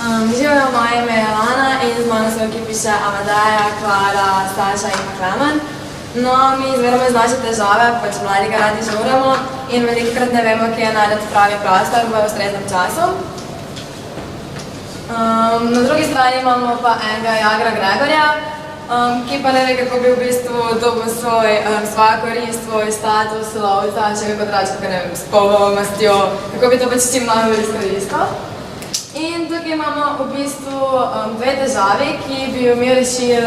Živijo, moje ime je Lana in z mano so v ekipi še Amadeja, Klara, Staša in Klemen. No, mi izviramo iz naše težave, pač mladi ga radi žuramo in velikokrat ne vemo, kje najdeti pravi prostor v ustreznem času. Na drugi strani imamo pa enega Jagra Gregorja, ki pa ne ve, kako bi v bistvu dobil svojo korist, svoj status, lovca, še kako drugače, kako ne vem, s polomastjo, kako bi to pač čim najbolj izkoristil. In tukaj imamo v bistvu dve težavi, ki bi jo mi rešili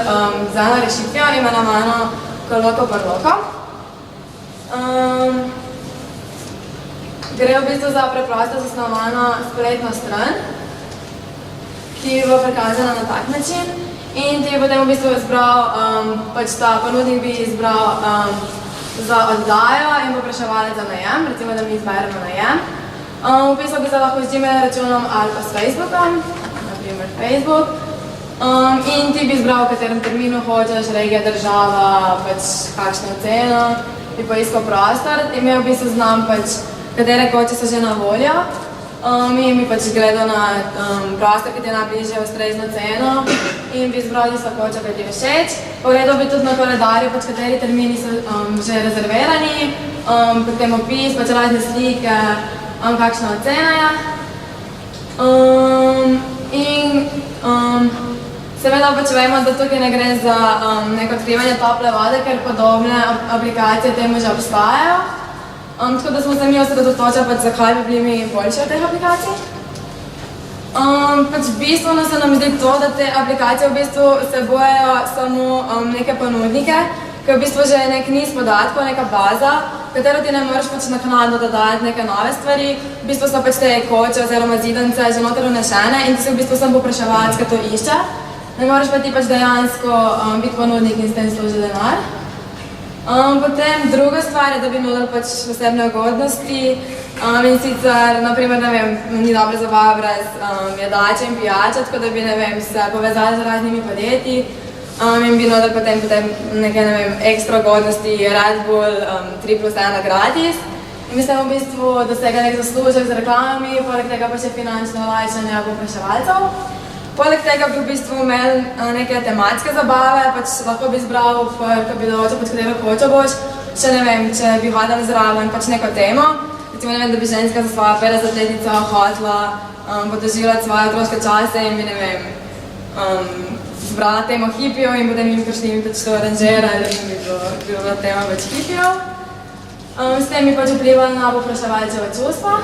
z eno rešitvijo, imenovano Koloko Porloko. Gre v bistvu za preprosto zasnovano spletno stran, ki bo prikazana na tak način in ti potem v bistvu izbral, pač ta ponudnik bi izbral za oddajo in povpraševalec za najem, recimo da mi izberemo najem. V bistvu bi se lahko z Gmail računom ali pa s Facebookom, naprimer Facebook, in ti bi izbral, v katerem terminu hočeš, regija, država, pač kakšno ceno, bi poiskal prostor, imel bi seznam pač, katere koče so že na voljo, in bi pač gledal na prostor, ki ti je najbližje ustrezno ceno in bi izbral tisto kočo, ki ti je všeč. Pogledal bi tudi na koledarju, pač kateri termini so že rezervirani, potem opis, pač razne slike, kakšna ocena je. In seveda pač vemo, da tukaj ne gre za neko odkrivanje tople vode, ker podobne aplikacije temu že obstajajo. Tako da smo se mi osredotočili, pač zakaj bi bili mi boljši od teh aplikacij. Pač bistveno se nam zdi to, da te aplikacije v bistvu vsebujejo samo neke ponudnike, ki je v bistvu že nek niz podatkov, neka baza, v katero ti ne moreš pač naknadno dodajati neke nove stvari. V bistvu so pač te koče oziroma zidance že noter vnešene in ti si v bistvu sam povpraševalec, ki to išče. Ne moreš pa ti pač dejansko biti ponudnik in s tem služi denar. Potem druga stvar je, da bi nudili pač posebne ugodnosti in sicer, naprimer, ne vem, ni dobra zabava brez jedače in pijače, tako da bi, ne vem, se povezali z raznimi podjetji in bi nudili potem neke, ne vem, ekstra ugodnosti, Red Bull 3+1 gratis. In bi se v bistvu dosegli nek zaslužek z reklamami, poleg tega pa še finančno olajšanje povpraševalcev. Poleg tega bi v bistvu imeli neke tematske zabave, pač lahko bi izbral, ko bi določil, pač katero kočo boš, še ne vem, če bi vadili zraven pač neko temo. Recimo, ne vem, da bi ženska za svojo 50-letnico hotela podoživljati svoje otroške čase in bi, ne vem, izbrala temo hipijev in potem jim prišli in pač to aranžirali in bi bila tema pač hipijev. S tem bi pač vplivali na povpraševalčeva čustva.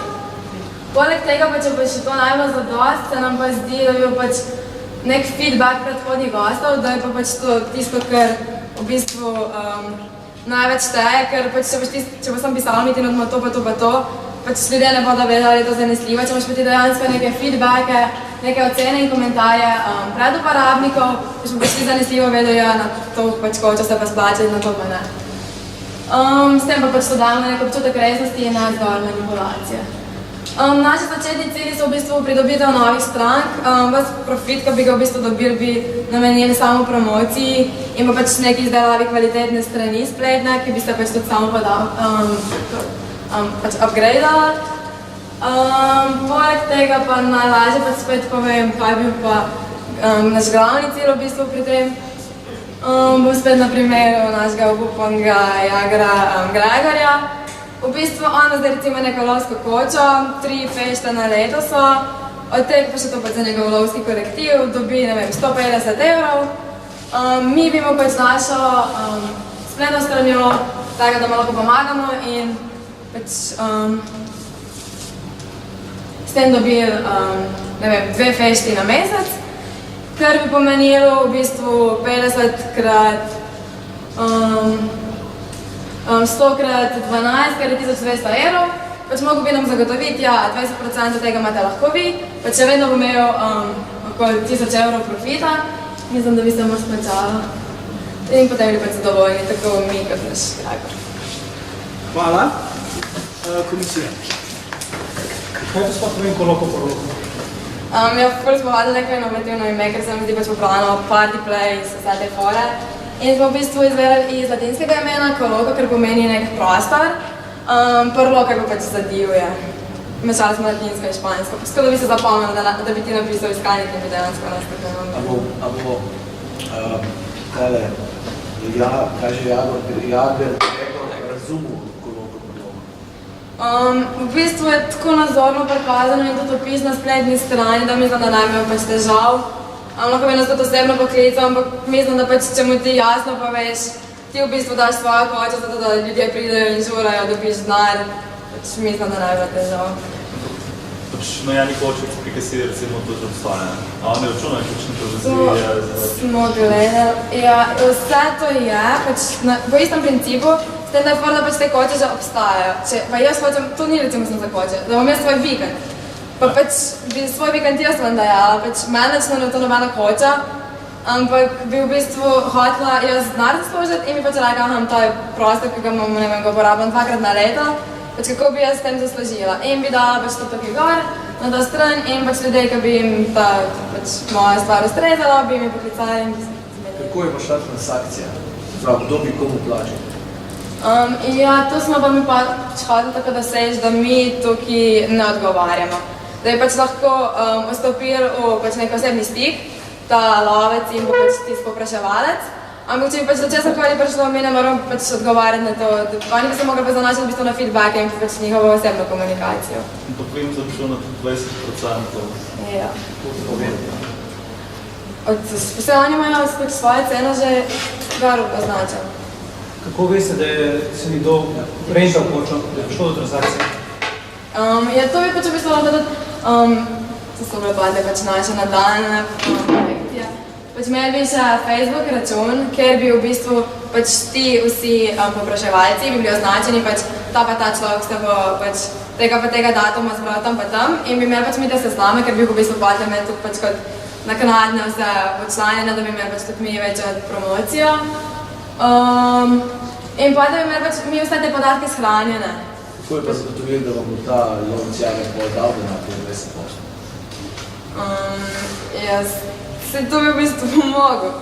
Poleg tega pa, če pa še to najbolj zadost, se nam pa zdi, da bi bil pač nek feedback predhodnih gostov, da je pa pač to tisto, kar v bistvu največ šteje, ker pač če pa sem pisala, mi ti nudimo to pa to pa to, pač ljudje ne bodo vedeli, da je to zanesljivo, če imaš pa ti dejansko neke feedbacke, neke ocene in komentarje pred uporabnikov, če pa pač ti zanesljivo vedo, ja, na to pač kočo se pa splačati, na to pa ne. S tem pa pač to dajemo nek občutek resnosti in ne zgolj manipulacije. Naši začetni cilji so v bistvu pridobitev novih strank, ves profit, ki bi ga v bistvu dobili, bi namenili samo promociji in pa pač neki izdelavi kvalitetne strani spletne, ki bi se pač tudi samo upgradeala. Poleg tega pa najlažje pač spet povem, kaj bi pa naš glavni cilj v bistvu pri tem. Bom spet na primeru našega obupanega Jagra Gregorja. V bistvu on zdaj recimo neko lovsko kočo, 3 fešte na leto so, od tega pa še to pač za njegov lovski kolektiv, dobi, ne vem, 150 €. Mi bi mu pač našo spletno stranjo, tako da mu lahko pomagamo in pač s tem dobili, ne vem, 2 fešti na mesec, kar bi pomenilo v bistvu 50 krat 100 krat 12, kar je 1200 €. Pač mogo bi nam zagotoviti, ja, 20% tega imate lahko vi, pač še vedno bo imel okoli 1000 € profita. Mislim, da bi se mu splačalo. In potem bi pač zadovoljni, tako mi kot naš Gregor. Hvala. Komisija. Kaj to sploh povem Koloko Porloko? Ja, ful smo vadili neko inovativno ime, ker se mi zdi pač popularno party play, vse te fore. In smo v bistvu izvedeli iz latinskega imena Koloko, ker pomeni nek prostor, Porloko pa pač zadivje. mešali smo latinsko in špansko. Tako da bi se zapomnil, da bi ti napisal iskalnik in bi dejansko nas tako imel. A bo, kaže Jager razumel koloko prologo? V bistvu je tako nazorno prikazano in tudi opis na spletni strani, da mislim, da ne bi imel pač težav. Lahko bi nas tudi osebno poklical, ampak mislim, da pač, če mu ti jasno poveš, ti v bistvu daš svojo kočo, zato da ljudje pridejo in žurajo, dobiš denar, pač mislim, da ne bi bilo težav. Pač na Jani Kočevic.si recimo to že obstaja, a oni računajo kakšne provizije? Smo gledali, ja, vse to je, pač po istem principu, s tem, da je fora, da pač te koče že obstajajo. Pa jaz hočem, to ni recimo sem za koče, da bom jaz svoj vikend. Pa pač bi svoj vikend jaz vam dajala, pač menečno na to nobena koča, ampak bi v bistvu hotela jaz denar zaslužiti in bi pač rekla, to je prostor, ki ga imam, ne vem, ga uporabljam 2-krat na leto, pač kako bi jaz s tem zaslužila. In bi dala pač to tukaj gor, na to stran in pač ljudje, ki bi jim ta pač moja stvar ustrezala, bi mi poklicali in bi se zmenili. Kako je pač ta transakcija? Prav, kdo bi komu plačal? Ja, to smo pa mi pač hoteli tako doseči, da mi tukaj ne odgovarjamo. Da je pač lahko vstopil v pač nek osebni stik, ta lovec in pa pač tisti povpraševalec. Ampak če bi pač do česarkoli prišlo, mi ne moramo pač odgovarjati na to. Oni bi se mogli pa zanašati v bistvu na feedback in pač njihovo osebno komunikacijo. In pa prim za računa tudi 20%. Ja. Kako to pomeni? Vse oni imajo pač svoje cene že gor označeno. Kako veste, da se nekdo rental kočo, da je prišlo do transakcije? Ja, to bi pač v bistvu lahko tudi, to so bile bile pač naše nadaljne projekcije. Pač imeli bi še Facebook račun, kjer bi v bistvu pač ti vsi povpraševalci bi bili označeni, pač ta pa ta človek se bo pač tega datuma zbral tam pa tam in bi imeli pač mi te sezname, ker bi v bistvu potem imeli tudi pač kot naknadne vse počlanjene, da bi imeli pač tudi mi večjo promocijo. In potem bi imeli pač mi vse te podatke shranjene. Kako je pa zagotovil, da vam bo ta lovec Jager dal denar, to je 20%? Se to bi v bistvu pomogel.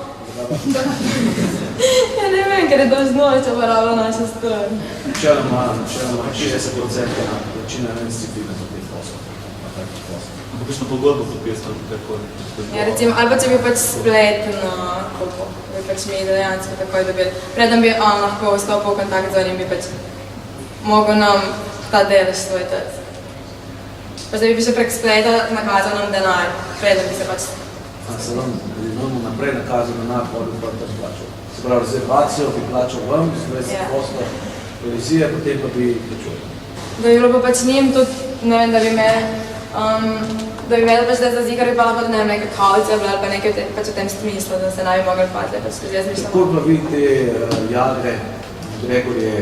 Ja ne vem, ker je dolžnost uporabila naša stran. Načeloma 60% večina nedisciplina za 5%. Ampak kakšno pogodbo podpisal, takoj? Ja, recimo, ali pa če bi pač spletno kupo, bi pač mi dejansko takoj dobili. Preden bi on lahko vstopil v kontakt z onim, bi pač mogel nam ta delež svoj tec. Pač da bi še prek spleta nakazal nam denar, preden bi se pač... Se vam naprej nakazal denar, potem bi pač plačal. Se pravi, rezervacijo bi plačal vam, 20% provizije, potem pa bi plačal. Da bi bilo pa pač njim tudi, ne vem, da bi imeli pač, da je za zikar bi pa lahko, ne vem, neke kauce ali pa nekaj pač v tem smislu, da se ne bi mogli plačati, pač skozi jaz mišljamo. Kako pa vi te Jagre, Gregorje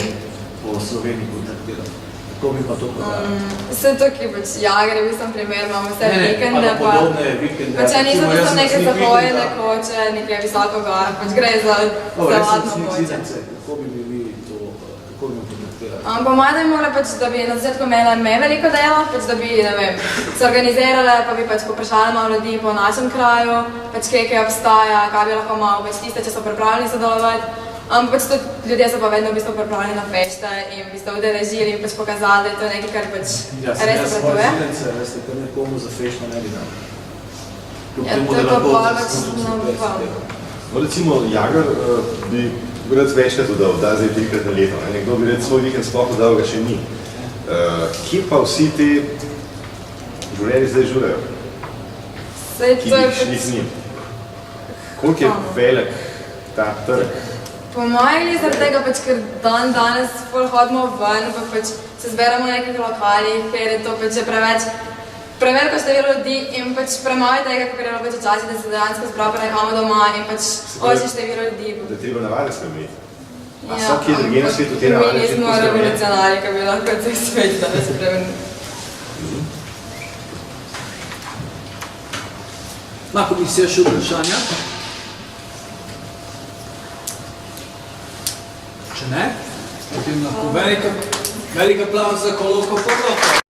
po Sloveniji kontaktirali? Kako bi pa to prodali? Vse tukaj pač Jagre, v bistvu primer, imamo vse vikende, pa podobne vikende. Pač niso to so neke zapojene koče, nekaj visoko gor, pač gre za celatno koče. Kako bi vi to, kako bi kontaktirali? Po mojem, da bi mogli pač, da bi na začetku imela me veliko dela, pač da bi, ne vem, se organizirale, pa bi pač poprašali malo ljudi po našem kraju, pač kaj obstaja, kaj bi lahko malo pač tiste, če so pripravljeni sodelovati. Pač tudi ljudje so pa vedno v bistvu pripravljeni na fešte in v bistvu udeležili in pač pokazali, da je to nekaj, kar pač res napreduje. Ja, veste, kar nekomu za fešto ne bi dal. Ja, to je pa bolj pač Recimo, Jager bi rad večkrat dodal, da zdaj 3-krat na leto. Nekdo bi rad svoj vikend sploh dodal, ga še ni. Kje pa vsi ti žureri zdaj žurejo? Ki bi šli z njim? Koliko je velik ta trg? Po mojem zaradi tega, pač, ker danes ful hodimo ven, pa pač se zberemo v nekih lokalih, ker je to pač že preveliko število ljudi in pač premalo tega, kako je pač včasih, da se dejansko zbral prehajamo doma in pač oči število ljudi. Da je treba navade spremeniti. A so kje drugje na svetu te navade Mi nismo revolucionarji, ki bi lahko cel svet danes spremenili. Ima komisija še vprašanja? Če ne, potem lahko velik aplavz za Koloko Porloko.